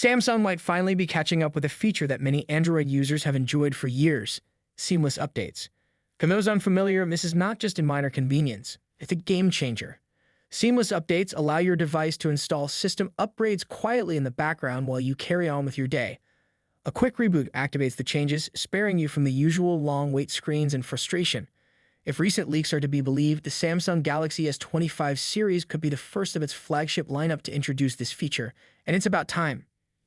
Samsung might finally be catching up with a feature that many Android users have enjoyed for years: seamless updates. For those unfamiliar, this is not just a minor convenience, it's a game changer. Seamless updates allow your device to install system upgrades quietly in the background while you carry on with your day. A quick reboot activates the changes, sparing you from the usual long wait screens and frustration. If recent leaks are to be believed, the Samsung Galaxy S25 series could be the first of its flagship lineup to introduce this feature, and it's about time.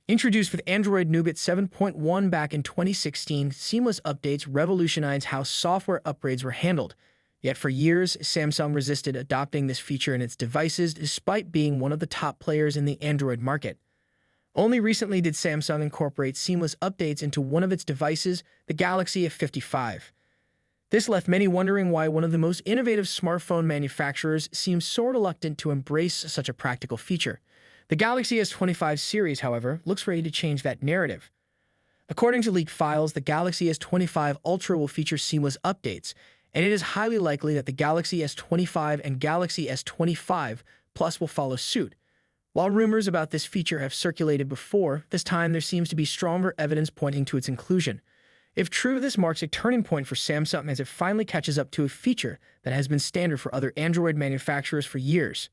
Introduced with Android Nougat 7.1 back in 2016, seamless updates revolutionized how software upgrades were handled. Yet for years, Samsung resisted adopting this feature in its devices despite being one of the top players in the Android market. Only recently did Samsung incorporate seamless updates into one of its devices, the Galaxy S25. This left many wondering why one of the most innovative smartphone manufacturers seems so reluctant to embrace such a practical feature. The Galaxy S25 series, however, looks ready to change that narrative. According to leaked files, the Galaxy S25 Ultra will feature seamless updates, and it is highly likely that the Galaxy S25 and Galaxy S25 Plus will follow suit. While rumors about this feature have circulated before, this time there seems to be stronger evidence pointing to its inclusion. If true, this marks a turning point for Samsung as it finally catches up to a feature that has been standard for other Android manufacturers for years.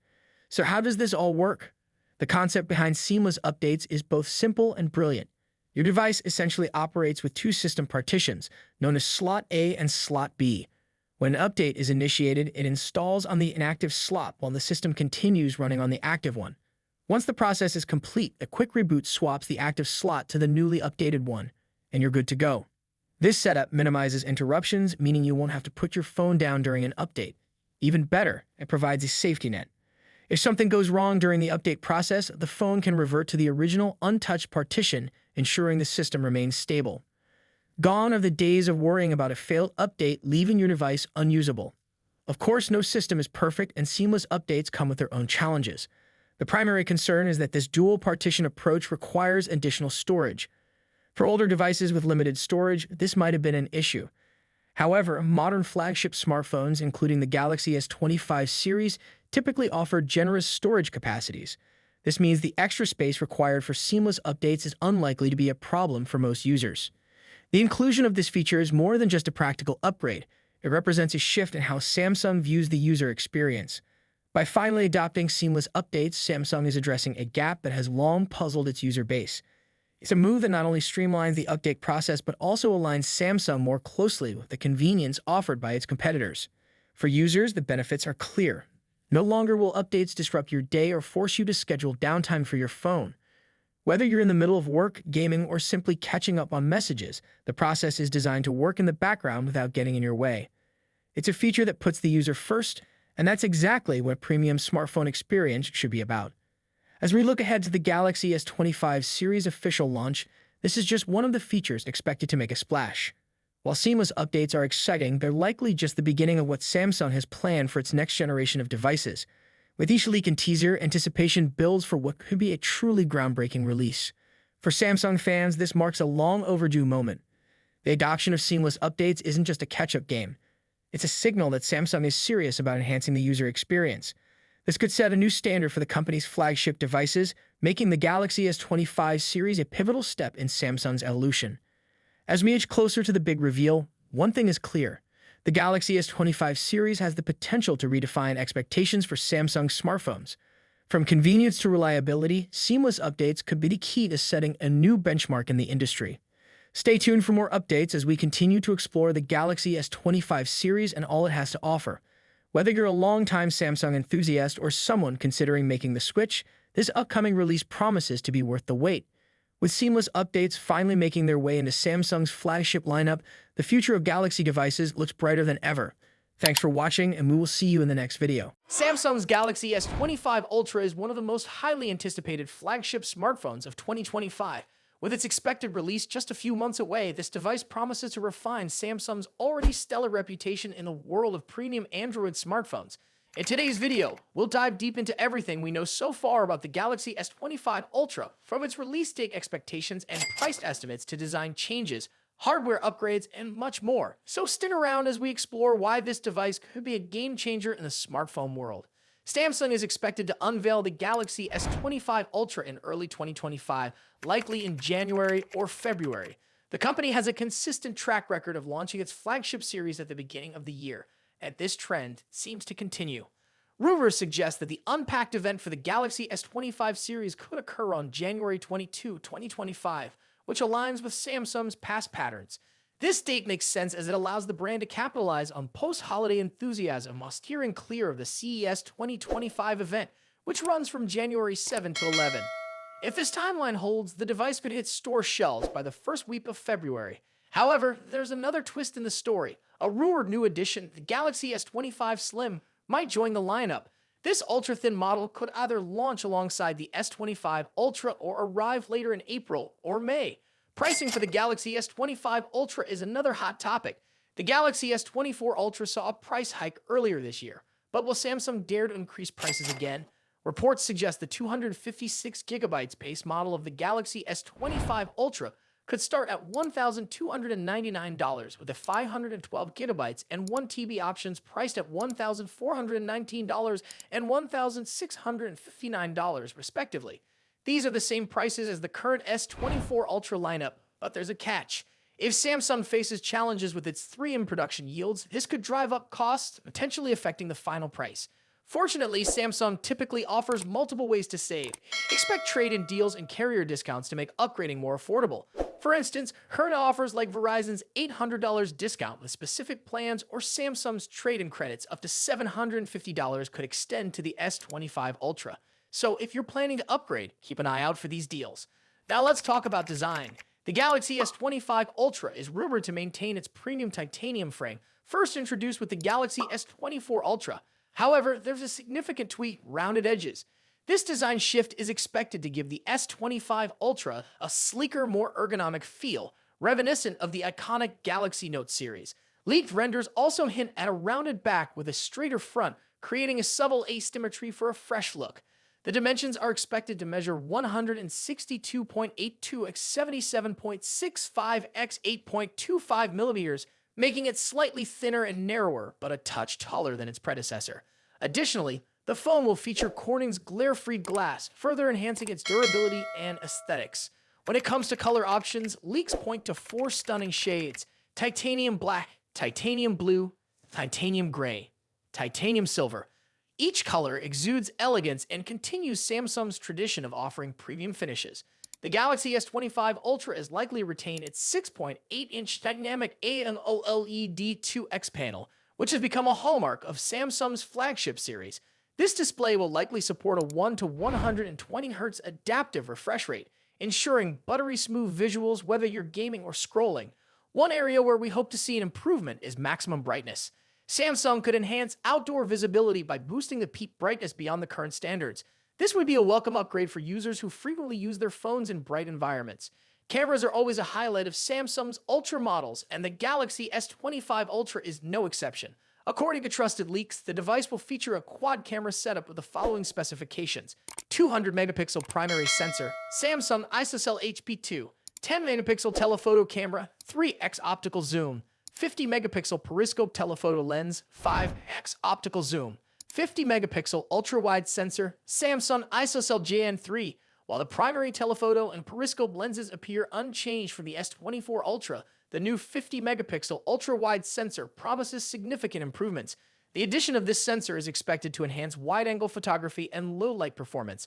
So how does this all work? The concept behind seamless updates is both simple and brilliant. Your device essentially operates with two system partitions, known as Slot A and Slot B. When an update is initiated, it installs on the inactive slot while the system continues running on the active one. Once the process is complete, a quick reboot swaps the active slot to the newly updated one, and you're good to go. This setup minimizes interruptions, meaning you won't have to put your phone down during an update. Even better, it provides a safety net. If something goes wrong during the update process, the phone can revert to the original untouched partition, ensuring the system remains stable. Gone are the days of worrying about a failed update leaving your device unusable. Of course, no system is perfect, and seamless updates come with their own challenges. The primary concern is that this dual partition approach requires additional storage. For older devices with limited storage, this might have been an issue. However, modern flagship smartphones, including the Galaxy S25 series, typically offer generous storage capacities. This means the extra space required for seamless updates is unlikely to be a problem for most users. The inclusion of this feature is more than just a practical upgrade. It represents a shift in how Samsung views the user experience. By finally adopting seamless updates, Samsung is addressing a gap that has long puzzled its user base. It's a move that not only streamlines the update process but also aligns Samsung more closely with the convenience offered by its competitors. For users, the benefits are clear. No longer will updates disrupt your day or force you to schedule downtime for your phone. Whether you're in the middle of work, gaming, or simply catching up on messages, the process is designed to work in the background without getting in your way. It's a feature that puts the user first, and that's exactly what premium smartphone experience should be about. As we look ahead to the Galaxy S25 series official launch, this is just one of the features expected to make a splash. While seamless updates are exciting, they're likely just the beginning of what Samsung has planned for its next generation of devices. With each leak and teaser, anticipation builds for what could be a truly groundbreaking release. For Samsung fans, this marks a long overdue moment. The adoption of seamless updates isn't just a catch-up game. It's a signal that Samsung is serious about enhancing the user experience. This could set a new standard for the company's flagship devices, making the Galaxy S25 series a pivotal step in Samsung's evolution. As we inch closer to the big reveal, one thing is clear. The Galaxy S25 series has the potential to redefine expectations for Samsung smartphones. From convenience to reliability, seamless updates could be the key to setting a new benchmark in the industry. Stay tuned for more updates as we continue to explore the Galaxy S25 series and all it has to offer. Whether you're a longtime Samsung enthusiast or someone considering making the switch, this upcoming release promises to be worth the wait. With seamless updates finally making their way into Samsung's flagship lineup, the future of Galaxy devices looks brighter than ever. Thanks for watching, and we will see you in the next video. Samsung's Galaxy S25 Ultra is one of the most highly anticipated flagship smartphones of 2025. With its expected release just a few months away, this device promises to refine Samsung's already stellar reputation in the world of premium Android smartphones. In today's video, we'll dive deep into everything we know so far about the Galaxy S25 Ultra, from its release date expectations and price estimates to design changes, hardware upgrades, and much more. So stick around as we explore why this device could be a game changer in the smartphone world. Samsung is expected to unveil the Galaxy S25 Ultra in early 2025, likely in January or February. The company has a consistent track record of launching its flagship series at the beginning of the year, and this trend seems to continue. Rumors suggest that the unpacked event for the Galaxy S25 series could occur on January 22, 2025, which aligns with Samsung's past patterns. This date makes sense as it allows the brand to capitalize on post-holiday enthusiasm while steering clear of the CES 2025 event, which runs from January 7 to 11. If this timeline holds, the device could hit store shelves by the first week of February. However, there's another twist in the story. A rumored new addition, the Galaxy S25 Slim, might join the lineup. This ultra-thin model could either launch alongside the S25 Ultra or arrive later in April or May. Pricing for the Galaxy S25 Ultra is another hot topic. The Galaxy S24 Ultra saw a price hike earlier this year, but will Samsung dare to increase prices again? Reports suggest the 256GB base model of the Galaxy S25 Ultra could start at $1,299 with the 512GB and 1TB options priced at $1,419 and $1,659 respectively. These are the same prices as the current S24 Ultra lineup, but there's a catch. If Samsung faces challenges with its 3M production yields, this could drive up costs, potentially affecting the final price. Fortunately, Samsung typically offers multiple ways to save. Expect trade-in deals and carrier discounts to make upgrading more affordable. For instance, current offers like Verizon's $800 discount with specific plans or Samsung's trade-in credits up to $750 could extend to the S25 Ultra. So if you're planning to upgrade, keep an eye out for these deals. Now let's talk about design. The Galaxy S25 Ultra is rumored to maintain its premium titanium frame, first introduced with the Galaxy S24 Ultra. However, there's a significant tweak: rounded edges. This design shift is expected to give the S25 Ultra a sleeker, more ergonomic feel, reminiscent of the iconic Galaxy Note series. Leaked renders also hint at a rounded back with a straighter front, creating a subtle asymmetry for a fresh look. The dimensions are expected to measure 162.82 x 77.65 x 8.25 millimeters, making it slightly thinner and narrower, but a touch taller than its predecessor. Additionally, the phone will feature Corning's glare-free glass, further enhancing its durability and aesthetics. When it comes to color options, leaks point to 4 stunning shades: titanium black, titanium blue, titanium gray, titanium silver. Each color exudes elegance and continues Samsung's tradition of offering premium finishes. The Galaxy S25 Ultra is likely to retain its 6.8-inch dynamic AMOLED 2X panel, which has become a hallmark of Samsung's flagship series. This display will likely support a 1 to 120 Hz adaptive refresh rate, ensuring buttery smooth visuals whether you're gaming or scrolling. One area where we hope to see an improvement is maximum brightness. Samsung could enhance outdoor visibility by boosting the peak brightness beyond the current standards. This would be a welcome upgrade for users who frequently use their phones in bright environments. Cameras are always a highlight of Samsung's Ultra models, and the Galaxy S25 Ultra is no exception. According to trusted leaks, the device will feature a quad-camera setup with the following specifications: 200-megapixel primary sensor, Samsung ISOCELL HP2, 10-megapixel telephoto camera, 3x optical zoom, 50-megapixel periscope telephoto lens, 5x optical zoom, 50-megapixel ultra-wide sensor, Samsung ISOCELL JN3. While the primary telephoto and periscope lenses appear unchanged from the S24 Ultra, the new 50-megapixel ultra-wide sensor promises significant improvements. The addition of this sensor is expected to enhance wide-angle photography and low-light performance.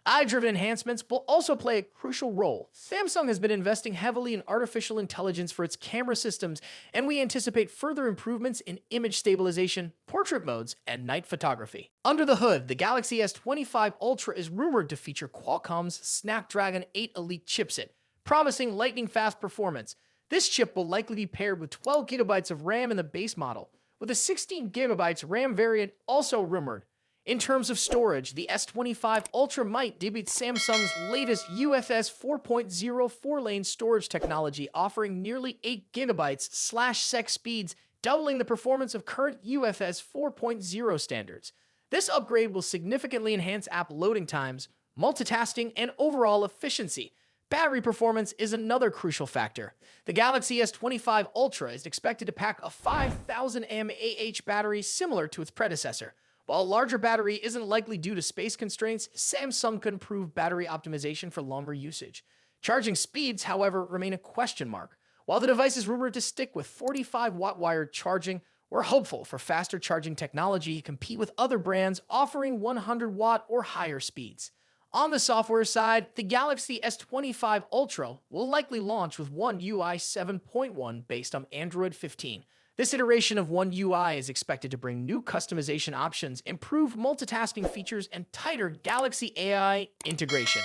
Eye-driven enhancements will also play a crucial role. Samsung has been investing heavily in artificial intelligence for its camera systems, and we anticipate further improvements in image stabilization, portrait modes, and night photography. Under the hood, the Galaxy S25 Ultra is rumored to feature Qualcomm's Snapdragon 8 Elite chipset, promising lightning-fast performance. This chip will likely be paired with 12GB of RAM in the base model, with a 16GB RAM variant also rumored. In terms of storage, the S25 Ultra might debut Samsung's latest UFS 4.0 4-lane storage technology, offering nearly 8GB/sec speeds, doubling the performance of current UFS 4.0 standards. This upgrade will significantly enhance app loading times, multitasking, and overall efficiency. Battery performance is another crucial factor. The Galaxy S25 Ultra is expected to pack a 5000 mAh battery similar to its predecessor. While a larger battery isn't likely due to space constraints, Samsung could improve battery optimization for longer usage. Charging speeds, however, remain a question mark. While the device is rumored to stick with 45-watt wired charging, we're hopeful for faster charging technology to compete with other brands offering 100-watt or higher speeds. On the software side, the Galaxy S25 Ultra will likely launch with One UI 7.1 based on Android 15. This iteration of One UI is expected to bring new customization options, improved multitasking features, and tighter Galaxy AI integration.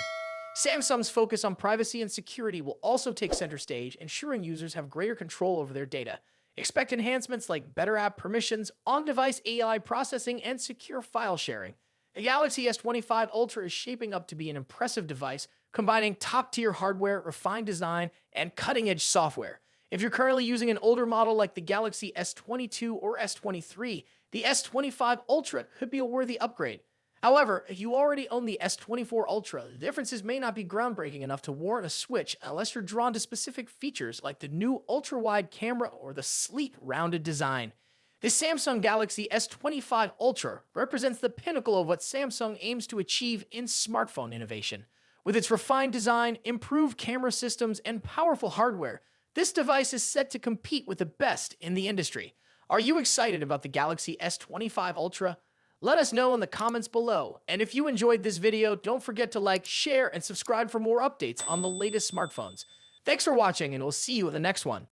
Samsung's focus on privacy and security will also take center stage, ensuring users have greater control over their data. Expect enhancements like better app permissions, on-device AI processing, and secure file sharing. The Galaxy S25 Ultra is shaping up to be an impressive device, combining top-tier hardware, refined design, and cutting-edge software. If you're currently using an older model like the Galaxy S22 or S23, the S25 Ultra could be a worthy upgrade. However, if you already own the S24 Ultra, the differences may not be groundbreaking enough to warrant a switch unless you're drawn to specific features like the new ultra-wide camera or the sleek, rounded design. The Samsung Galaxy S25 Ultra represents the pinnacle of what Samsung aims to achieve in smartphone innovation. With its refined design, improved camera systems, and powerful hardware, this device is set to compete with the best in the industry. Are you excited about the Galaxy S25 Ultra? Let us know in the comments below, and if you enjoyed this video, don't forget to like, share, and subscribe for more updates on the latest smartphones. Thanks for watching, and we'll see you in the next one.